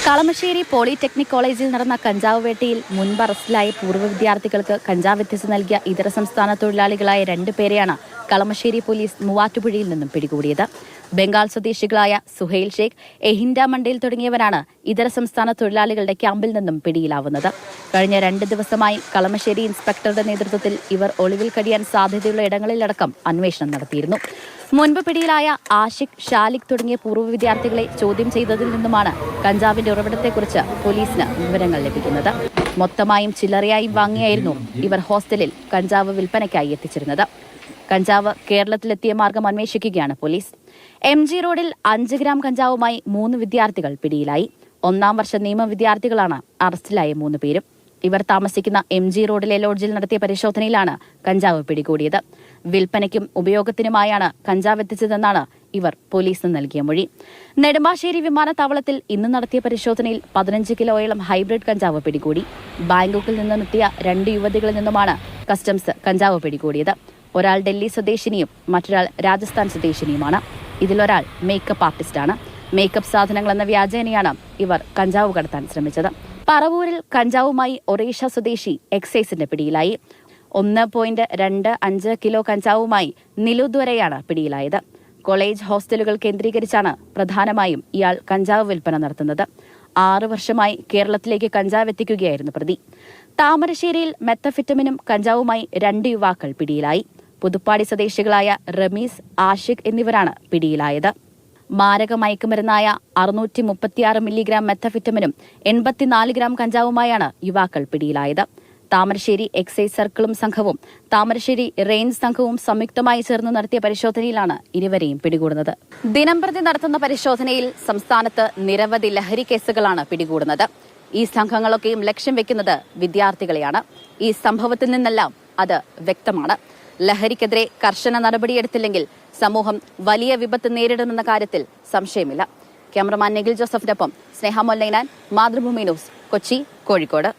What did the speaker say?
Kalamassery polytechnic കോളേജിൽ നടന്ന കഞ്ചാവ് വേട്ടയിൽ മുൻപ് അറസ്റ്റിലായ പൂർവ്വ വിദ്യാർത്ഥികൾക്ക് കഞ്ചാവ് എത്തിച്ചു നൽകിയ ഇതര സംസ്ഥാന തൊഴിലാളികളായ 2 പേരെയാണ് കളമശ്ശേരി പോലീസ് മൂവാറ്റുപുഴയിൽ നിന്നും പിടികൂടിയത്. ബംഗാൾ സ്വദേശികളായ സുഹൈൽ ഷേഖ്, എഹിൻഡ മണ്ടേൽ തുടങ്ങിയവരാണ് ഇതര സംസ്ഥാന തൊഴിലാളികളുടെ ക്യാമ്പിൽ നിന്നും പിടിയിലാവുന്നത്. കഴിഞ്ഞ 2 ദിവസമായി കളമശ്ശേരി ഇൻസ്പെക്ടറുടെ നേതൃത്വത്തിൽ ഇവർ ഒളിവിൽ കഴിയാൻ സാധ്യതയുള്ള ഇടങ്ങളിലടക്കം അന്വേഷണം നടത്തിയിരുന്നു. മുൻപ് പിടിയിലായ ആഷിഖ്, ഷാലിഖ് തുടങ്ങിയ പൂർവ്വ വിദ്യാർത്ഥികളെ ചോദ്യം ചെയ്തതിൽ നിന്നുമാണ് കഞ്ചാവിന്റെ ഉറവിടത്തെക്കുറിച്ച് പോലീസിന് വിവരങ്ങൾ ലഭിക്കുന്നത്. മൊത്തമായും ചില്ലറയായും വാങ്ങിയായിരുന്നു ഇവർ ഹോസ്റ്റലിൽ കഞ്ചാവ് വിൽപ്പനയ്ക്കായി എത്തിച്ചിരുന്നത്. കഞ്ചാവ് കേരളത്തിലെത്തിയ മാർഗം അന്വേഷിക്കുകയാണ് പോലീസ്. MG റോഡിൽ 5 ഗ്രാം കഞ്ചാവുമായി 3 വിദ്യാർത്ഥികൾ പിടിയിലായി. 1-ാം വർഷ നിയമ വിദ്യാർത്ഥികളാണ് അറസ്റ്റിലായ 3 പേരും. ഇവർ താമസിക്കുന്ന MG റോഡിലെ ലോഡ്ജിൽ നടത്തിയ പരിശോധനയിലാണ് കഞ്ചാവ് പിടികൂടിയത്. വിൽപ്പനയ്ക്കും ഉപയോഗത്തിനുമായാണ് കഞ്ചാവ് എത്തിച്ചതെന്നാണ് ഇവർ പോലീസിന് നൽകിയ മൊഴി. നെടുമ്പാശ്ശേരി വിമാനത്താവളത്തിൽ ഇന്ന് നടത്തിയ പരിശോധനയിൽ 15 കിലോയോളം ഹൈബ്രിഡ് കഞ്ചാവ് പിടികൂടി. ബാങ്കോക്കിൽ നിന്നെത്തിയ 2 യുവതികളിൽ നിന്നുമാണ് കസ്റ്റംസ് കഞ്ചാവ് പിടികൂടിയത്. ഒരാൾ ഡൽഹി സ്വദേശിനിയും മറ്റൊരാൾ രാജസ്ഥാൻ സ്വദേശിനിയുമാണ്. ഇതിലൊരാൾ മേക്കപ്പ് ആർട്ടിസ്റ്റാണ്. മേക്കപ്പ് സാധനങ്ങൾ എന്ന വ്യാജേനയാണ് ഇവർ കഞ്ചാവ് കടത്താൻ ശ്രമിച്ചത്. പറവൂരിൽ കഞ്ചാവുമായി ഒറീഷ സ്വദേശി എക്സൈസിന്റെ പിടിയിലായി. 1.25 കിലോ കഞ്ചാവുമായി നിലുദ്വരയാണ് പിടിയിലായത്. കോളേജ് ഹോസ്റ്റലുകൾ കേന്ദ്രീകരിച്ചാണ് പ്രധാനമായും ഇയാൾ കഞ്ചാവ് വിൽപ്പന നടത്തുന്നത്. 6 വർഷമായി കേരളത്തിലേക്ക് കഞ്ചാവ് എത്തിക്കുകയായിരുന്നു പ്രതി. താമരശ്ശേരിയിൽ മെത്തഫിറ്റമിനും കഞ്ചാവുമായി 2 യുവാക്കൾ പിടിയിലായി. പുതുപ്പാടി സ്വദേശികളായ റമീസ്, ആഷിഖ് എന്നിവരാണ് പിടിയിലായത്. മാരക മയക്കുമരുന്നായ 636 മില്ലിഗ്രാം മെത്തഫിറ്റമിനും 84 ഗ്രാം കഞ്ചാവുമായാണ് യുവാക്കൾ പിടിയിലായത്. താമരശ്ശേരി എക്സൈസ് സർക്കിളും സംഘവും താമരശ്ശേരി റേഞ്ച് സംഘവും സംയുക്തമായി ചേർന്ന് നടത്തിയ പരിശോധനയിലാണ് ഇരുവരെയും പിടികൂടുന്നത്. ദിനംപ്രതി നടത്തുന്ന പരിശോധനയിൽ സംസ്ഥാനത്ത് നിരവധി ലഹരി കേസുകളാണ് പിടികൂടുന്നത്. ഈ സംഘങ്ങളൊക്കെയും ലക്ഷ്യം വെക്കുന്നത് വിദ്യാർത്ഥികളെയാണ്. ഈ സംഭവത്തിൽ നിന്നെല്ലാം അത് വ്യക്തമാണ്. ലഹരിക്കെതിരെ കർശന നടപടിയെടുത്തില്ലെങ്കിൽ സമൂഹം വലിയ വിപത്ത് നേരിടുമെന്ന കാര്യത്തിൽ സംശയമില്ല. ക്യാമറമാൻ നിഖിൽ ജോസഫിനൊപ്പം സ്നേഹ മൊല്ലൈനാൻ, മാതൃഭൂമി ന്യൂസ്, കൊച്ചി, കോഴിക്കോട്.